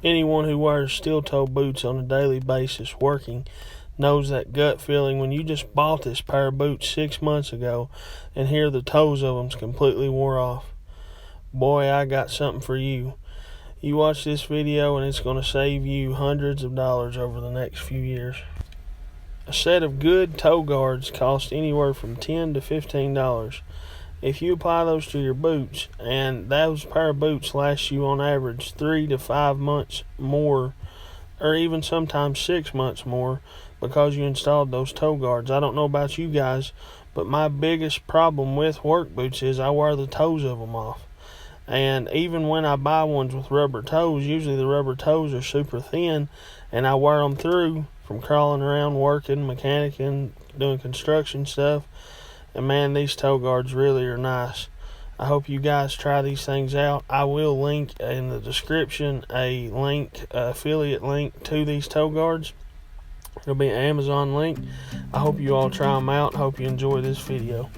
Anyone who wears steel-toe boots on a daily basis working knows that gut feeling when you just bought this pair of boots 6 months ago and here the toes of them's completely wore off. Boy, I got something for you. You watch this video and it's going to save you hundreds of dollars over the next few years. A set of good toe guards cost anywhere from $10 to $15. If you apply those to your boots, and those pair of boots last you on average 3 to 5 months more, or even sometimes 6 months more, because you installed those toe guards. I don't know about you guys, but my biggest problem with work boots is I wear the toes of them off. And even when I buy ones with rubber toes, usually the rubber toes are super thin, and I wear them through from crawling around, working, mechanicking, doing construction stuff. And man, these toe guards really are nice. I hope you guys try these things out. I will link in the description a affiliate link to these toe guards. It'll be an Amazon link. I hope you all try them out. Hope you enjoy this video.